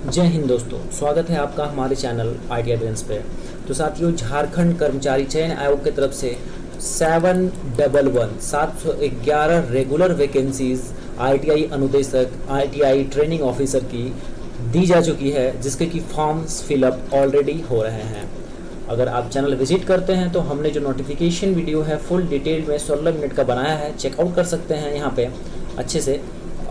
जय हिंद दोस्तों, स्वागत है आपका हमारे चैनल ITI एडवांस पे। तो साथियों, झारखंड कर्मचारी चयन आयोग की तरफ से 711 रेगुलर वैकेंसीज ITI अनुदेशक, ITI ट्रेनिंग ऑफिसर की दी जा चुकी है, जिसके कि फॉर्म्स फिलअप ऑलरेडी हो रहे हैं। अगर आप चैनल विजिट करते हैं तो हमने जो नोटिफिकेशन वीडियो है फुल डिटेल में 16 मिनट का बनाया है, चेकआउट कर सकते हैं यहाँ पे अच्छे से।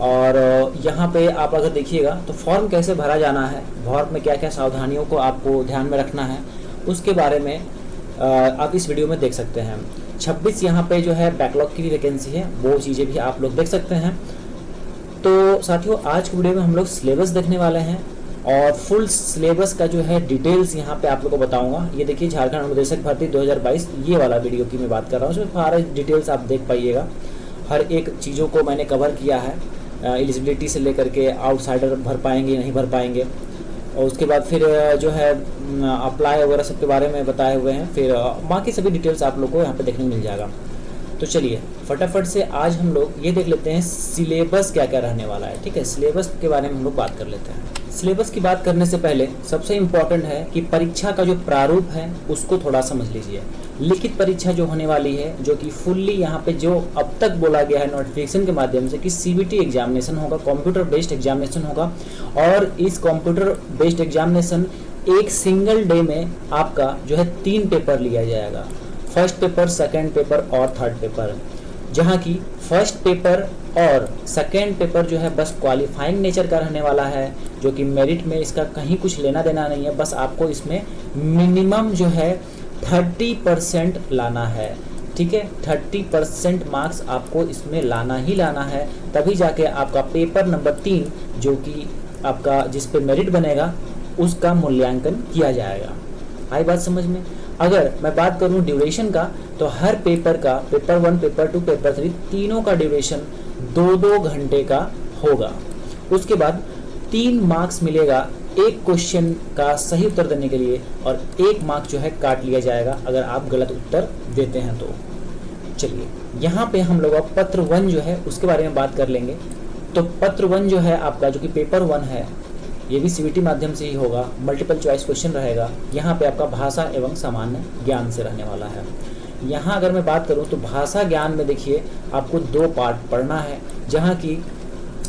और यहाँ पे आप अगर देखिएगा तो फॉर्म कैसे भरा जाना है, फॉर्म में क्या क्या सावधानियों को आपको ध्यान में रखना है, उसके बारे में आप इस वीडियो में देख सकते हैं। 26 यहाँ पे जो है बैकलॉग की भी वैकेंसी है, वो चीज़ें भी आप लोग देख सकते हैं। तो साथियों, आज की वीडियो में हम लोग सिलेबस देखने वाले हैं और फुल सिलेबस का जो है डिटेल्स यहाँ पे आप लोगों को बताऊंगा। ये देखिए, झारखंड अनुदेशक भर्ती 2022 ये वाला वीडियो की मैं बात कर रहा हूँ, उसमें सारे डिटेल्स आप देख पाइएगा। हर एक चीज़ों को मैंने कवर किया है, एलिजिबिलिटी से लेकर के आउटसाइडर भर पाएंगे नहीं भर पाएंगे, और उसके बाद फिर जो है अप्लाई वगैरह सब के बारे में बताए हुए हैं। फिर बाकी सभी डिटेल्स आप लोग को यहाँ पे देखने को मिल जाएगा। तो चलिए फटाफट से आज हम लोग ये देख लेते हैं सिलेबस क्या क्या रहने वाला है। ठीक है, सिलेबस के बारे में हम लोग बात कर लेते हैं। सिलेबस की बात करने से पहले सबसे इम्पोर्टेंट है कि परीक्षा का जो प्रारूप है उसको थोड़ा समझ लीजिए। लिखित परीक्षा जो होने वाली है, जो कि फुल्ली यहाँ पे जो अब तक बोला गया है नोटिफिकेशन के माध्यम से कि CBT एग्जामिनेशन होगा, कंप्यूटर बेस्ड एग्जामिनेशन होगा। और इस कंप्यूटर बेस्ड एग्जामिनेशन एक सिंगल डे में आपका जो है 3 पेपर लिया जाएगा, फर्स्ट पेपर, सेकेंड पेपर और थर्ड पेपर। जहाँ की फर्स्ट पेपर और सेकेंड पेपर जो है बस क्वालिफाइंग नेचर का रहने वाला है, जो कि मेरिट में इसका कहीं कुछ लेना देना नहीं है। बस आपको इसमें मिनिमम जो है 30% लाना है। ठीक है, 30% मार्क्स आपको इसमें लाना ही लाना है, तभी जाके आपका पेपर नंबर 3 जो कि आपका जिस पे मेरिट बनेगा उसका मूल्यांकन किया जाएगा। आई बात समझ में? अगर मैं बात करूं ड्यूरेशन का, तो हर पेपर का, पेपर 1, पेपर 2, पेपर 3 तीनों का ड्यूरेशन 2-2 घंटे का होगा। उसके बाद 3 मार्क्स मिलेगा एक क्वेश्चन का सही उत्तर देने के लिए, और 1 मार्क जो है काट लिया जाएगा अगर आप गलत उत्तर देते हैं तो। चलिए यहाँ पे हम लोग अब पत्र 1 जो है उसके बारे में बात कर लेंगे। तो पत्र 1 जो है आपका, जो कि पेपर 1 है, ये भी CBT माध्यम से ही होगा, मल्टीपल चॉइस क्वेश्चन रहेगा। यहाँ पे आपका भाषा एवं सामान्य ज्ञान से रहने वाला है। यहाँ अगर मैं बात करूँ तो भाषा ज्ञान में देखिए आपको 2 पार्ट पढ़ना है, जहाँ की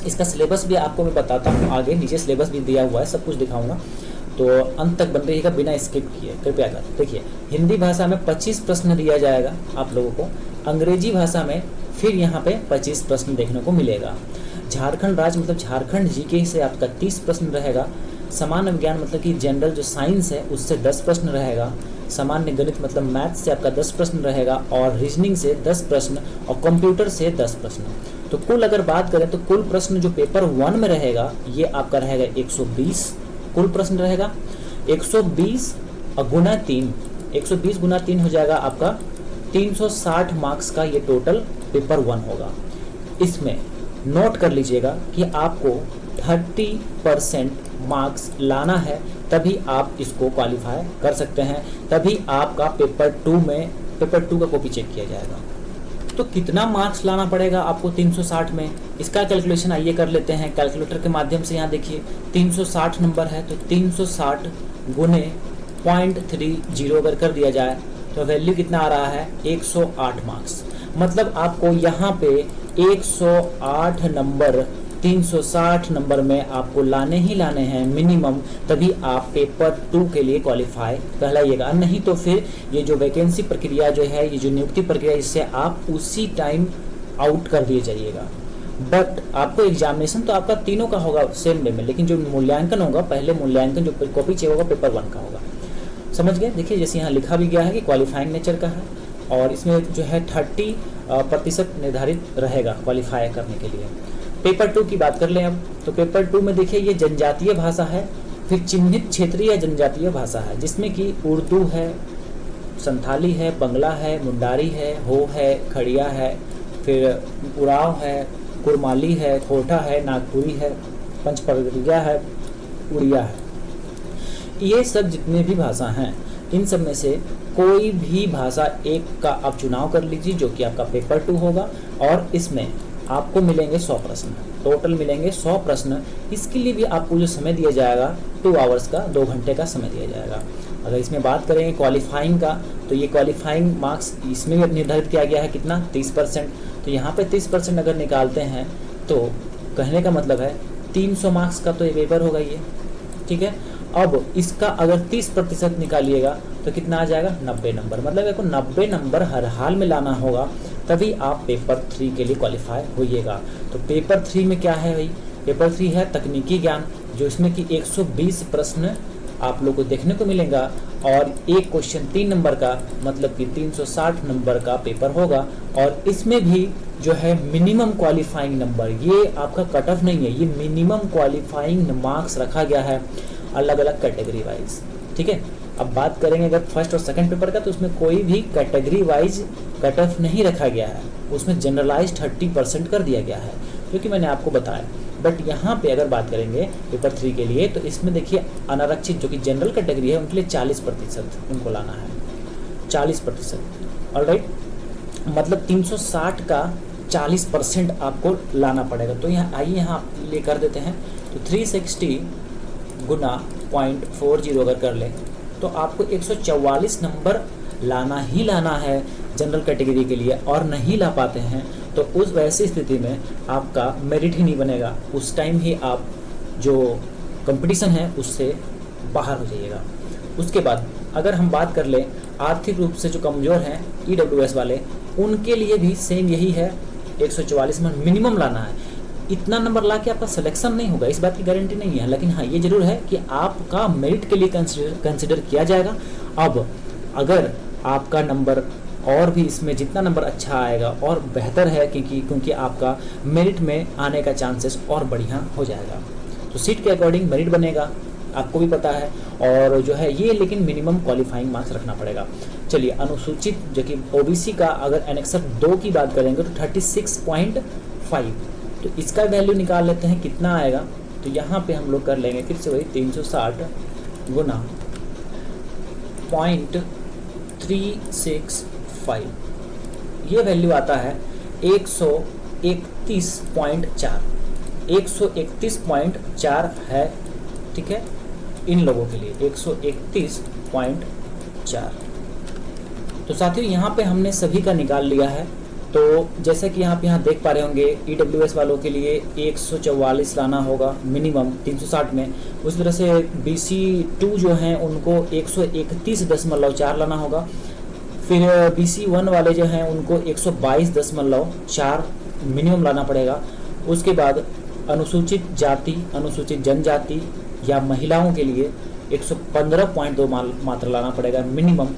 इसका सिलेबस भी आपको मैं बताता हूँ आगे, नीचे सिलेबस भी दिया हुआ है, सब कुछ दिखाऊंगा, तो अंत तक बन रहिएगा बिना स्किप किए कृपया कर। देखिए, हिंदी भाषा में 25 प्रश्न दिया जाएगा आप लोगों को, अंग्रेजी भाषा में फिर यहाँ पे 25 प्रश्न देखने को मिलेगा। झारखंड राज्य मतलब झारखंड GK से आपका 30 प्रश्न रहेगा। सामान्य विज्ञान मतलब कि जनरल जो साइंस है उससे 10 प्रश्न रहेगा। सामान्य गणित मतलब मैथ से आपका 10 प्रश्न रहेगा, और रीजनिंग से 10 प्रश्न, और कंप्यूटर से 10 प्रश्न। तो कुल अगर बात करें तो कुल प्रश्न जो पेपर 1 में रहेगा ये आपका रहेगा 120 कुल प्रश्न रहेगा। 120 गुना 3, 120 गुना 3 हो जाएगा आपका 360 मार्क्स का ये टोटल पेपर 1 होगा। इसमें नोट कर लीजिएगा कि आपको 30% मार्क्स लाना है, तभी आप इसको क्वालिफाई कर सकते हैं, तभी आपका पेपर 2 में, पेपर 2 का कॉपी चेक किया जाएगा। तो कितना मार्क्स लाना पड़ेगा आपको 360 में, इसका कैलकुलेशन आइए कर लेते हैं कैलकुलेटर के माध्यम से। यहाँ देखिए 360 नंबर है, तो 360 गुने 0.30 अगर कर दिया जाए तो वैल्यू कितना आ रहा है, 108 मार्क्स। मतलब आपको यहाँ पे 108 नंबर 360 नंबर में आपको लाने ही लाने हैं मिनिमम, तभी आप पेपर 2 के लिए क्वालिफाई कहलाइएगा। नहीं तो फिर ये जो वैकेंसी प्रक्रिया जो है, ये जो नियुक्ति प्रक्रिया, इससे आप उसी टाइम आउट कर दिए जाइएगा। बट आपको एग्जामिनेशन तो आपका तीनों का होगा सेम डे में, लेकिन जो मूल्यांकन होगा, पहले मूल्यांकन जो कॉपी चेक होगा पेपर 1 का होगा। समझ गए? देखिए जैसे यहाँ लिखा भी गया है कि क्वालिफाइंग नेचर का है, और इसमें जो है 30% निर्धारित रहेगा क्वालिफाई करने के लिए। पेपर 2 की बात कर लें अब, तो पेपर 2 में देखिए ये जनजातीय भाषा है, फिर चिन्हित क्षेत्रीय जनजातीय भाषा है, जिसमें कि उर्दू है, संथाली है, बंगला है, मुंडारी है, हो है, खड़िया है, फिर उराव है, कुरमाली है, खोटा है, नागपुरी है, पंचपरगरिया है, उड़िया है। ये सब जितने भी भाषा हैं, इन सब में से कोई भी भाषा एक का आप चुनाव कर लीजिए, जो कि आपका पेपर 2 होगा, और इसमें आपको मिलेंगे 100 प्रश्न, टोटल मिलेंगे 100 प्रश्न। इसके लिए भी आपको जो समय दिया जाएगा 2 आवर्स का, 2 घंटे का समय दिया जाएगा। अगर इसमें बात करें क्वालिफाइंग का, तो ये क्वालिफाइंग मार्क्स इसमें भी निर्धारित किया गया है कितना, 30%। तो यहाँ पे 30% अगर निकालते हैं तो कहने का मतलब है 300 मार्क्स का तो ये पेपर होगा ये, ठीक है। अब इसका अगर 30% निकालिएगा तो कितना आ जाएगा, 90 नंबर। मतलब आपको 90 नंबर हर हाल में लाना होगा, तभी आप पेपर 3 के लिए क्वालिफाई होइएगा। तो पेपर 3 में क्या है भाई, पेपर 3 है तकनीकी ज्ञान, जो इसमें कि 120 प्रश्न आप लोग को देखने को मिलेगा और एक क्वेश्चन 3 नंबर का, मतलब कि 360 नंबर का पेपर होगा। और इसमें भी जो है मिनिमम क्वालिफाइंग नंबर, ये आपका कट ऑफ नहीं है, ये मिनिमम क्वालिफाइंग मार्क्स रखा गया है अलग अलग कैटेगरी वाइज, ठीक है। अब बात करेंगे अगर फर्स्ट और सेकंड पेपर का, तो उसमें कोई भी कैटेगरी वाइज कट ऑफ नहीं रखा गया है, उसमें जनरलाइज 30% कर दिया गया है, जो कि मैंने आपको बताया। बट यहाँ पे अगर बात करेंगे पेपर 3 के लिए, तो इसमें देखिए अनारक्षित जो कि जनरल कैटेगरी है उनके लिए 40% उनको लाना है, 40%। ऑलराइट, मतलब 360 का 40% आपको लाना पड़ेगा। तो यहाँ आइए, यहाँ ले कर देते हैं, तो 360 गुना 0.40 अगर कर ले तो आपको 144 नंबर लाना ही लाना है जनरल कैटेगरी के लिए, और नहीं ला पाते हैं तो उस वैसी स्थिति में आपका मेरिट ही नहीं बनेगा, उस टाइम ही आप जो कंपटीशन है उससे बाहर हो जाइएगा। उसके बाद अगर हम बात कर लें आर्थिक रूप से जो कमज़ोर हैं EWS वाले, उनके लिए भी सेम यही है, 144 नंबर मिनिमम लाना है। इतना नंबर ला के आपका सिलेक्शन नहीं होगा, इस बात की गारंटी नहीं है, लेकिन हाँ ये जरूर है कि आपका मेरिट के लिए कंसिडर किया जाएगा। अब अगर आपका नंबर और भी इसमें जितना नंबर अच्छा आएगा और बेहतर है, क्योंकि आपका मेरिट में आने का चांसेस और बढ़िया हो जाएगा। तो सीट के अकॉर्डिंग मेरिट बनेगा, आपको भी पता है, और जो है ये लेकिन मिनिमम क्वालिफाइंग मार्क्स रखना पड़ेगा। चलिए, अनुसूचित जो कि OBC का अगर एनेक्सर 2 की बात करेंगे तो 36.5, तो इसका वैल्यू निकाल लेते हैं कितना आएगा। तो यहाँ पे हम लोग कर लेंगे फिर से वही 360 गुना 0.365, ये वैल्यू आता है 131.4, 131.4 है, ठीक है, इन लोगों के लिए 131.4। तो साथियों यहाँ पे हमने सभी का निकाल लिया है। तो जैसे कि आप यहाँ देख पा रहे होंगे EWS वालों के लिए 144 लाना होगा मिनिमम 360 में, उस तरह से BC2 जो हैं उनको 131.4 लाना होगा, फिर BC1 वाले जो हैं उनको 122.4 मिनिमम लाना पड़ेगा। उसके बाद अनुसूचित जाति, अनुसूचित जनजाति या महिलाओं के लिए 115.2 मात्रा लाना पड़ेगा मिनिमम।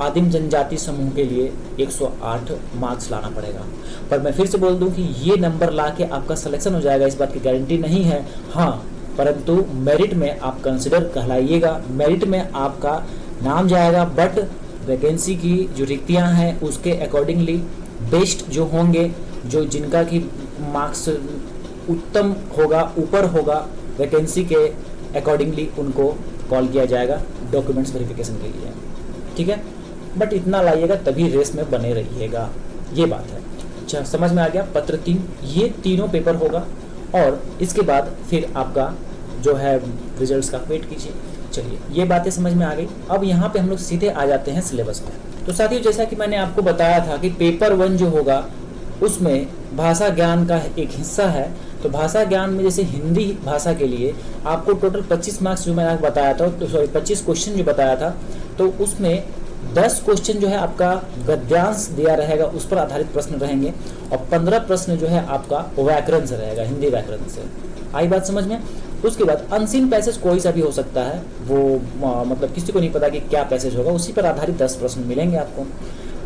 आदिम जनजाति समूह के लिए 108 मार्क्स लाना पड़ेगा। पर मैं फिर से बोल दूं कि ये नंबर ला के आपका सिलेक्शन हो जाएगा, इस बात की गारंटी नहीं है, हाँ, परंतु मेरिट में आप कंसिडर कहलाइएगा, मेरिट में आपका नाम जाएगा। बट वैकेंसी की जो रिक्तियां हैं उसके अकॉर्डिंगली बेस्ट जो होंगे, जो जिनका की मार्क्स उत्तम होगा, ऊपर होगा, वैकेंसी के अकॉर्डिंगली उनको कॉल किया जाएगा डॉक्यूमेंट्स वेरिफिकेशन के लिए, ठीक है। बट इतना लाइएगा तभी रेस में बने रहिएगा, ये बात है। अच्छा, समझ में आ गया। पत्र 3 ये तीनों पेपर होगा और इसके बाद फिर आपका जो है रिजल्ट्स का वेट कीजिए। चलिए, ये बातें समझ में आ गई। अब यहाँ पे हम लोग सीधे आ जाते हैं सिलेबस में। तो साथियों, जैसा कि मैंने आपको बताया था कि पेपर 1 जो होगा उसमें भाषा ज्ञान का एक हिस्सा है। तो भाषा ज्ञान में जैसे हिंदी भाषा के लिए आपको टोटल 25 मार्क्स जो मैंने आपको बताया था, तो सॉरी 25 क्वेश्चन जो बताया था, तो उसमें 10 क्वेश्चन जो है आपका गद्यांश दिया रहेगा, उस पर आधारित प्रश्न रहेंगे, और 15 प्रश्न जो है आपका व्याकरण से रहेगा, हिंदी व्याकरण से। आई बात समझ में। उसके बाद अनसीन पैसेज कोई सा भी हो सकता है, वो मतलब किसी को नहीं पता कि क्या पैसेज होगा, उसी पर आधारित 10 प्रश्न मिलेंगे आपको।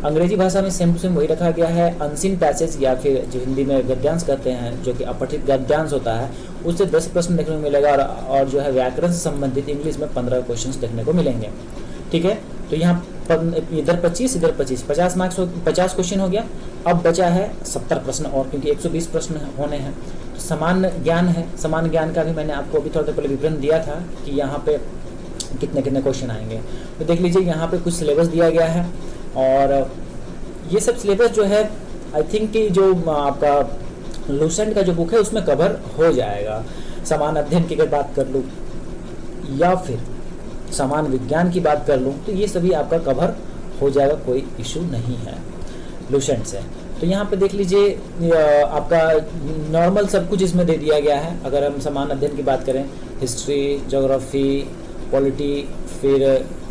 अंग्रेजी भाषा में सेम टू सेम वही रखा गया है, अनसीन पैसेज या फिर जो हिंदी में गद्यांश कहते हैं, जो कि अपठित गद्यांश होता है, उससे 10 प्रश्न देखने को मिलेगा, और जो है व्याकरण से संबंधित इंग्लिश में 15 क्वेश्चन देखने को मिलेंगे, ठीक है। तो यहाँ इधर 25 इधर 25, 50 मार्क्स 50 क्वेश्चन हो गया। अब बचा है 70 प्रश्न और, क्योंकि 120 प्रश्न होने हैं। तो समान ज्ञान है, समान ज्ञान का भी मैंने आपको अभी थोड़ा देर पहले विवरण दिया था कि यहाँ पे कितने कितने क्वेश्चन आएंगे। तो देख लीजिए, यहाँ पे कुछ सिलेबस दिया गया है, और ये सब सिलेबस जो है आई थिंक कि जो आपका लूसेंट का जो बुक है उसमें कवर हो जाएगा। समान अध्ययन की अगर बात कर लूँ या फिर समान विज्ञान की बात कर लूँ तो ये सभी आपका कवर हो जाएगा, कोई इशू नहीं है लूसेंट से। तो यहाँ पे देख लीजिए आपका नॉर्मल सब कुछ इसमें दे दिया गया है। अगर हम समान अध्ययन की बात करें, हिस्ट्री, ज्योग्राफी, पॉलिटी, फिर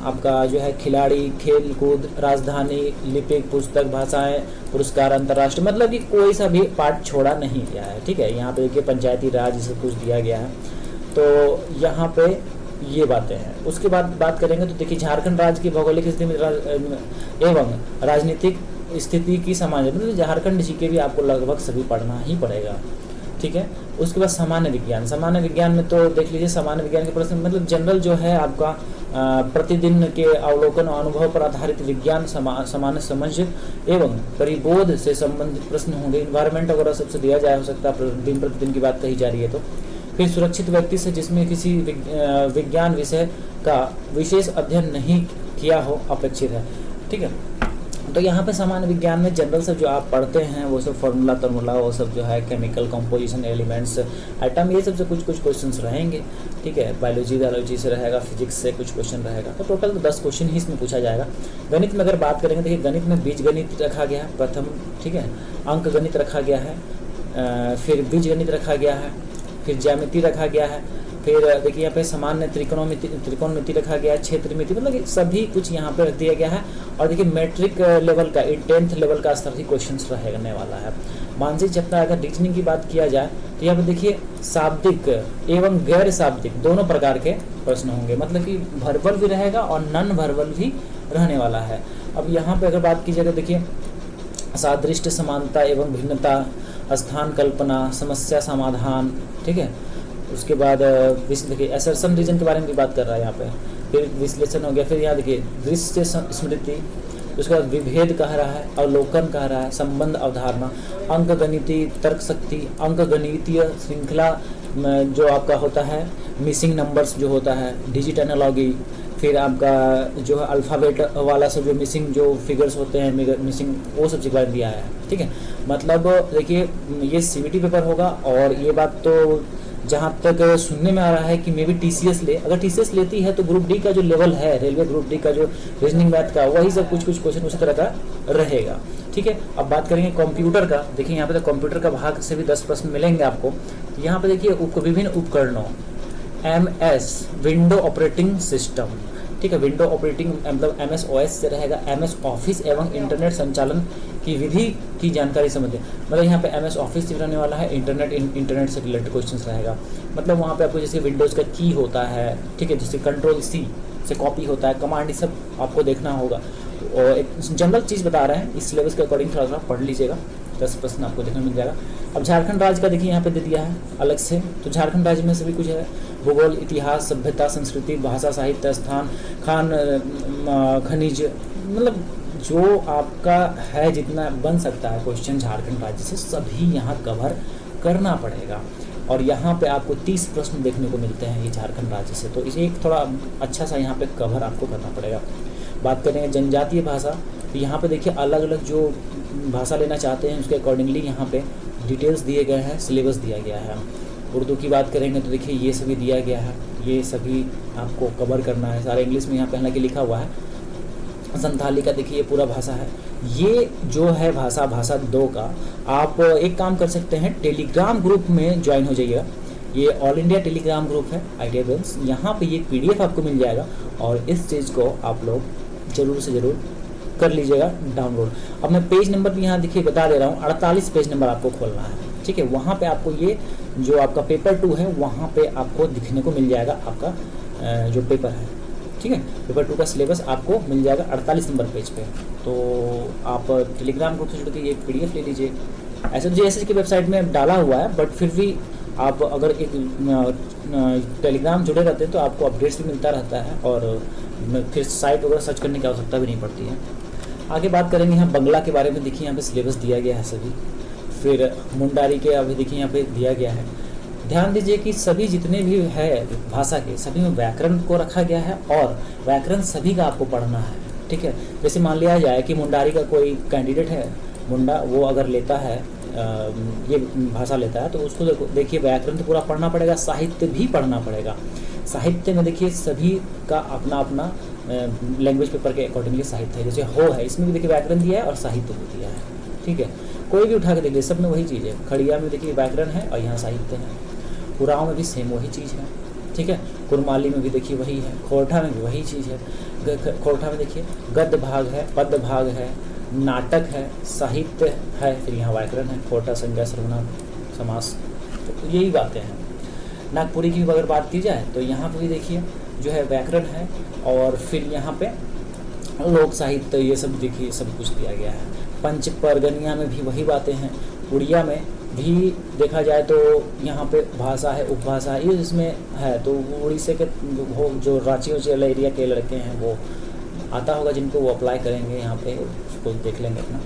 आपका जो है खिलाड़ी, खेल कूद, राजधानी, लिपिक, पुस्तक, भाषाएं, पुरस्कार, अंतर्राष्ट्रीय, मतलब कि कोई सा भी पार्ट छोड़ा नहीं गया है। ठीक है, यहाँ पे देखिए पंचायती राज सब कुछ दिया गया है। तो यहाँ पे ये बातें हैं। उसके बाद बात करेंगे तो देखिए झारखंड राज्य की भौगोलिक स्थिति एवं राजनीतिक स्थिति की सामान्य, मतलब झारखंड जी के भी आपको लगभग सभी पढ़ना ही पड़ेगा। ठीक है, उसके बाद सामान्य विज्ञान। सामान्य विज्ञान में तो देख लीजिए सामान्य विज्ञान के प्रश्न मतलब जनरल जो है आपका प्रतिदिन के अवलोकन और अनुभव पर आधारित विज्ञान, सामान्य समझ एवं परिबोध से संबंधित प्रश्न होंगे। इन्वायरमेंट वगैरह सबसे दिया जाए हो सकता है, दिन प्रतिदिन की बात कही जा रही है तो। फिर सुरक्षित व्यक्ति से जिसमें किसी विज्ञान विषय का विशेष अध्ययन नहीं किया हो अपेक्षित है। ठीक है, तो यहाँ पे सामान्य विज्ञान में जनरल सब जो आप पढ़ते हैं वो सब फार्मूला तर्मूला वो सब जो है केमिकल कंपोजिशन, एलिमेंट्स, एटम, ये सब से कुछ क्वेश्चंस रहेंगे। ठीक है, बायोलॉजी से रहेगा, फिजिक्स से कुछ क्वेश्चन रहेगा। तो टोटल 10 क्वेश्चन ही इसमें पूछा जाएगा। गणित में अगर बात करेंगे देखिए गणित में बीज गणित रखा गया है प्रथम। ठीक है, अंक गणित रखा गया है, फिर बीज गणित रखा गया है, फिर ज्यामिति रखा गया है, फिर देखिए यहाँ पे सामान्य त्रिकोणमिति रखा गया है, क्षेत्रमिति, मतलब कि सभी कुछ यहाँ पे रख दिया गया है। और देखिए मैट्रिक लेवल का 10th लेवल का स्तर ही क्वेश्चन रहने वाला है। मानसिक क्षमता, अगर रीजनिंग की बात किया जाए तो यहाँ पे देखिए शाब्दिक एवं गैर शाब्दिक दोनों प्रकार के प्रश्न होंगे, मतलब कि वर्बल भी रहेगा और नॉन वर्बल भी रहने वाला है। अब यहाँ पे अगर बात की जाए तो देखिए सादृश्य, समानता एवं भिन्नता, स्थान कल्पना, समस्या समाधान। ठीक है, उसके बाद देखिए असर्शन रीजन के बारे में भी बात कर रहा है यहाँ पे, फिर विश्लेषण हो गया। फिर यहाँ देखिए दृश्य स्मृति, उसके बाद विभेद कह रहा है, अवलोकन कह रहा है, संबंध अवधारणा, अंकगणितीय तर्क शक्ति, अंकगणितीय श्रृंखला जो आपका होता है, मिसिंग नंबर्स जो होता है, डिजिट एनालॉजी, फिर आपका जो है अल्फ़ाबेट वाला सब जो मिसिंग जो फिगर्स होते हैं मिसिंग, वो सब चीज़ दिया है। ठीक है, मतलब देखिए ये CBT पेपर होगा। और ये बात तो जहाँ तक सुनने में आ रहा है कि मे बी TCS ले, अगर TCS लेती है तो ग्रुप डी का जो लेवल है, रेलवे ग्रुप डी का जो रीजनिंग मैथ का, वही सब कुछ क्वेश्चन उसी तरह का रहेगा। ठीक है, अब बात करेंगे कंप्यूटर का। देखिए यहाँ पे तो कंप्यूटर का भाग से भी 10 प्रश्न मिलेंगे आपको। यहाँ पे देखिए विभिन्न उपकरणों, MS विंडो ऑपरेटिंग सिस्टम। ठीक है, विंडो ऑपरेटिंग मतलब MS OS से रहेगा, MS ऑफिस एवं इंटरनेट संचालन की विधि की जानकारी समझते हैं, मतलब यहाँ पे MS ऑफिस से रहने वाला है, इंटरनेट से रिलेटेड क्वेश्चन रहेगा। मतलब वहाँ पे आपको जैसे विंडोज़ का की होता है, ठीक है, जैसे Ctrl+C से कॉपी होता है, कमांड, ये सब आपको देखना होगा। और एक जनरल चीज़ बता रहे हैं, इस सिलेबस के अकॉर्डिंग थोड़ा सा पढ़ लीजिएगा, 10 प्रश्न आपको देखने मिल जाएगा। अब झारखंड राज्य का देखिए यहाँ पे दे दिया है अलग से, तो झारखंड राज्य में सभी कुछ है, भूगोल, इतिहास, सभ्यता, संस्कृति, भाषा, साहित्य, स्थान, खान, खनिज, मतलब जो आपका है जितना बन सकता है क्वेश्चन झारखंड राज्य से सभी यहाँ कवर करना पड़ेगा। और यहाँ पे आपको 30 प्रश्न देखने को मिलते हैं ये झारखंड राज्य से, तो इसे एक थोड़ा अच्छा सा यहाँ पे कवर आपको करना पड़ेगा। बात करेंगे जनजातीय भाषा, तो यहाँ पे देखिए अलग अलग जो भाषा लेना चाहते हैं उसके अकॉर्डिंगली यहाँ पे डिटेल्स दिए गए हैं, सिलेबस दिया गया है। उर्दू की बात करेंगे तो देखिए ये सभी दिया गया है, ये सभी आपको कवर करना है, सारा इंग्लिश में यहाँ पे हालांकि लिखा हुआ है। संथाली का देखिए ये पूरा भाषा है। ये जो है भाषा 2 का आप एक काम कर सकते हैं, टेलीग्राम ग्रुप में ज्वाइन हो जाइएगा। ये ऑल इंडिया टेलीग्राम ग्रुप है ITI बेंस, यहाँ पे ये PDF आपको मिल जाएगा और इस चीज़ को आप लोग ज़रूर से ज़रूर कर लीजिएगा डाउनलोड। अब मैं पेज नंबर भी यहाँ देखिए बता दे रहा हूँ, 48 पेज नंबर आपको खोलना है। ठीक है, वहाँ पे आपको ये जो आपका पेपर 2 है वहाँ पे आपको दिखने को मिल जाएगा आपका जो पेपर है। ठीक है, पेपर 2 का सिलेबस आपको मिल जाएगा 48 नंबर पेज पे। तो आप टेलीग्राम ग्रुप से जुड़ के ये PDF ले लीजिए। ऐसे तो JSS की वेबसाइट में डाला हुआ है, बट फिर भी आप अगर एक टेलीग्राम जुड़े रहते हैं तो आपको अपडेट्स भी मिलता रहता है और फिर साइट वगैरह सर्च करने की आवश्यकता भी नहीं पड़ती है। आगे बात करेंगे यहाँ बंगला के बारे में, देखिए यहाँ पे सिलेबस दिया गया है सभी। फिर मुंडारी के अभी देखिए यहाँ पे दिया गया है। ध्यान दीजिए कि सभी जितने भी है भाषा के सभी में व्याकरण को रखा गया है और व्याकरण सभी का आपको पढ़ना है। ठीक है, जैसे मान लिया जाए कि मुंडारी का कोई कैंडिडेट है, मुंडा वो अगर लेता है ये भाषा लेता है तो उसको देखिए व्याकरण तो पूरा पढ़ना पड़ेगा, साहित्य भी पढ़ना पड़ेगा। साहित्य में देखिए सभी का अपना अपना लैंग्वेज पेपर के अकॉर्डिंगली साहित्य है। जैसे हो है, इसमें भी देखिए व्याकरण दिया है और साहित्य भी दिया है, ठीक है। कोई भी उठा के देखिए सब में वही चीज़ है। खड़िया में देखिए व्याकरण है और यहाँ साहित्य है। उराव में भी सेम वही चीज़ है, ठीक है। कुरमाली में भी देखिए वही है। खोरठा में भी वही चीज़ है। खोरठा में देखिए गद्य भाग है, पद्य भाग है, नाटक है, साहित्य है, फिर यहाँ व्याकरण है। खोरठा, संज्ञा, सर्वनाम, समास, तो यही बातें हैं। नागपुरी की अगर बात की जाए तो यहाँ पर भी देखिए जो है व्याकरण है और फिर यहाँ पे लोक साहित्य, ये सब देखिए सब कुछ दिया गया है। पंच परगनिया में भी वही बातें हैं। उड़िया में भी देखा जाए तो यहाँ पे भाषा है, उपभाषा है, ये इसमें है। तो उड़ीसा के जो रांची वाले एरिया के लड़के हैं वो आता होगा जिनको, वो अप्लाई करेंगे यहाँ पे, उसको देख लेंगे अपना।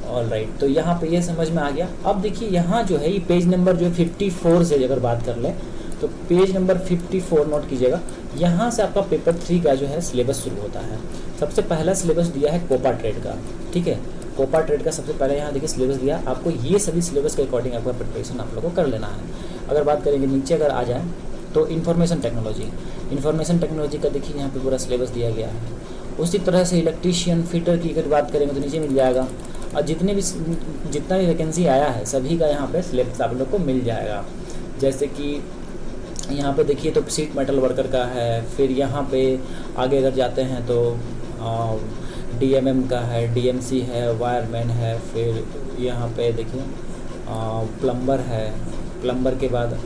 ऑल राइट, तो यहाँ पे ये समझ में आ गया। अब देखिए यहाँ जो है ये पेज नंबर जो है 54 से अगर बात कर लें तो पेज नंबर 54 नोट कीजिएगा। यहाँ से आपका पेपर 3 का जो है सिलेबस शुरू होता है। सबसे पहला सिलेबस दिया है कोपा ट्रेड का, ठीक है। कोपा ट्रेड का सबसे पहले यहाँ देखिए सिलेबस दिया। आपको ये सभी सिलेबस के अकॉर्डिंग आपका प्रिपरेशन आप लोगों को कर लेना है। अगर बात करेंगे नीचे अगर आ जाए तो इन्फॉर्मेशन टेक्नोलॉजी का देखिए यहाँ पे पूरा सिलेबस दिया गया है। उसी तरह से इलेक्ट्रीशियन, फिटर की अगर बात करेंगे तो नीचे मिल जाएगा। और जितना भी वैकेंसी आया है सभी का यहाँ पे सिलेबस आप लोग को मिल जाएगा। जैसे कि यहाँ पे देखिए तो सीट मेटल वर्कर का है, फिर यहाँ पे आगे अगर जाते हैं तो DMM का है, DMC है, वायरमैन है, फिर यहाँ पे देखिए प्लम्बर है। प्लम्बर के बाद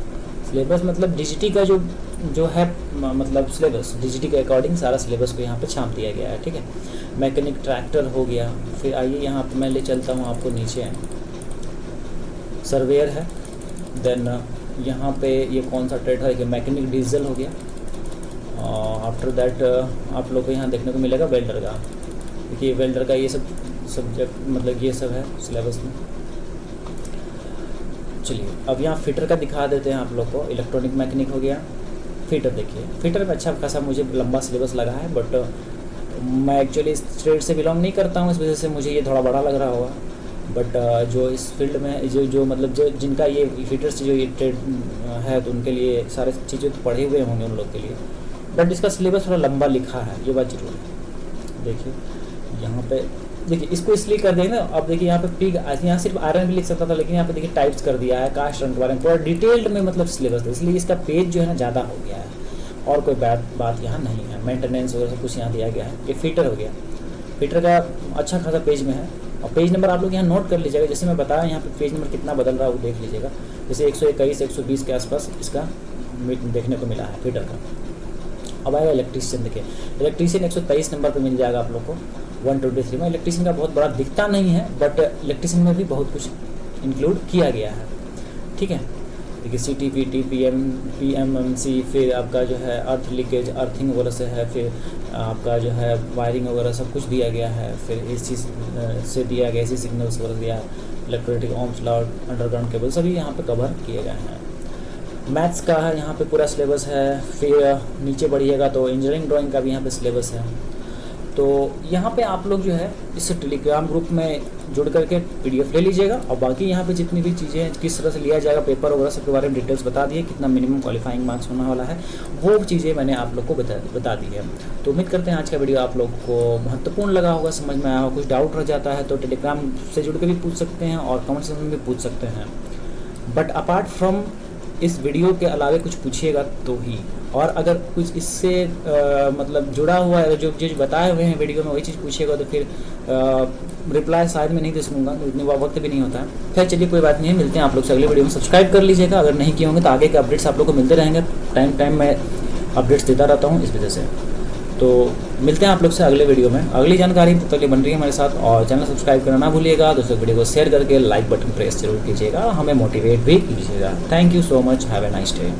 सिलेबस मतलब DGT का जो है मतलब सिलेबस DGT के अकॉर्डिंग सारा सिलेबस को यहाँ पे छाप दिया गया है, ठीक है। मैकेनिक ट्रैक्टर हो गया। फिर आइए यहाँ पे मैं ले चलता हूँ आपको नीचे, सर्वेयर है। देन यहाँ पे ये कौन सा ट्रेड है कि मैकेनिक डीजल हो गया। आफ्टर दैट आप लोग को यहाँ देखने को मिलेगा वेल्डर का। देखिए वेल्डर का ये सब सब्जेक्ट मतलब ये सब है सिलेबस में। चलिए अब यहाँ फिटर का दिखा देते हैं आप लोग को। इलेक्ट्रॉनिक मैकेनिक हो गया। फिटर देखिए, फिटर में अच्छा खासा मुझे लंबा सिलेबस लगा है, बट मैं एक्चुअली इस ट्रेड से बिलोंग नहीं करता हूँ, इस वजह से मुझे ये थोड़ा बड़ा लग रहा होगा। बट जो इस फील्ड में जो मतलब जो जिनका ये फिटर से जो ये ट्रेड है तो उनके लिए सारे चीज़ें तो पढ़े हुए होंगे उन लोग के लिए, बट इसका सिलेबस थोड़ा लंबा लिखा है, ये बात जरूर है। देखिए यहाँ पे देखिए इसको इसलिए कर देंगे ना। अब देखिए यहाँ पे पिग, यहाँ सिर्फ आयरन भी लिख सकता था, लेकिन यहाँ पे देखिए टाइप्स कर दिया है, कास्ट रंग के बारे में पूरा डिटेल्ड में मतलब सिलेबस है, इसलिए इसका पेज जो है ना ज़्यादा हो गया है। और कोई बात यहाँ नहीं है। मेंटेनेंस वगैरह सब कुछ यहाँ दिया गया है। ये फिटर हो गया। फिटर का अच्छा खासा पेज में है और पेज नंबर आप लोग यहाँ नोट कर लीजिएगा। जैसे मैं बताया यहाँ पे पेज नंबर कितना बदल रहा है वो देख लीजिएगा। जैसे 121 120 के आसपास इसका देखने को मिला है फिटर का। अब आएगा इलेक्ट्रीशियन। देखिए इलेक्ट्रीशियन 123 नंबर पे मिल जाएगा आप लोग को। 123 में इलेक्ट्रीशियन का बहुत बड़ा दिखता नहीं है, बट इलेक्ट्रीशियन में भी बहुत कुछ इंक्लूड किया गया है, ठीक है। देखिए CTP, TPM, PMMC, फिर आपका जो है अर्थ लीकेज, अर्थिंग वगैरह से है, फिर आपका जो है वायरिंग वगैरह सब कुछ दिया गया है। फिर AC से दिया गया, AC सिग्नल्स वगैरह दिया, electric Ohm's law, underground cable सभी यहाँ पे कवर किए गए हैं। मैथ्स का यहाँ पे पूरा सिलेबस है। फिर नीचे बढ़िएगा तो इंजीनियरिंग ड्राइंग का भी यहाँ पे सिलेबस है। तो यहाँ पे आप लोग जो है इस टेलीग्राम ग्रुप में जुड़ करके PDF ले लीजिएगा और बाकी यहाँ पे जितनी भी चीज़ें किस तरह से लिया जाएगा पेपर वगैरह सब के बारे में डिटेल्स बता दिए, कितना मिनिमम क्वालिफाइंग मार्क्स होने वाला है वो चीज़ें मैंने आप लोग को बता दी है। तो उम्मीद करते हैं आज का वीडियो आप लोग को महत्वपूर्ण लगा होगा, समझ में आया होगा। कुछ डाउट रह जाता है तो टेलीग्राम से जुड़ के भी पूछ सकते हैं और कमेंट सेक्शन में भी पूछ सकते हैं। बट अपार्ट फ्रॉम इस वीडियो के अलावा कुछ पूछिएगा तो ही, और अगर कुछ इससे मतलब जुड़ा हुआ है जो बताए हुए हैं वीडियो में वही चीज़ पूछिएगा तो फिर रिप्लाई शायद मैं नहीं दे सकूँगा, तो इतनी वक्त भी नहीं होता है। खैर चलिए कोई बात नहीं है, मिलते हैं आप लोग से अगले वीडियो में। सब्सक्राइब कर लीजिएगा अगर नहीं किए होंगे तो आगे के अपडेट्स आप लोग को मिलते रहेंगे। टाइम मैं अपडेट्स देता रहता हूँ इस वजह से। तो मिलते हैं आप लोग से अगले वीडियो में। अगली जानकारी तक बन रही है हमारे साथ, और चैनल सब्सक्राइब करना ना भूलिएगा। दोस्तों वीडियो को शेयर करके लाइक बटन प्रेस जरूर कीजिएगा, हमें मोटिवेट भी कीजिएगा। Thank you so much, have a nice day.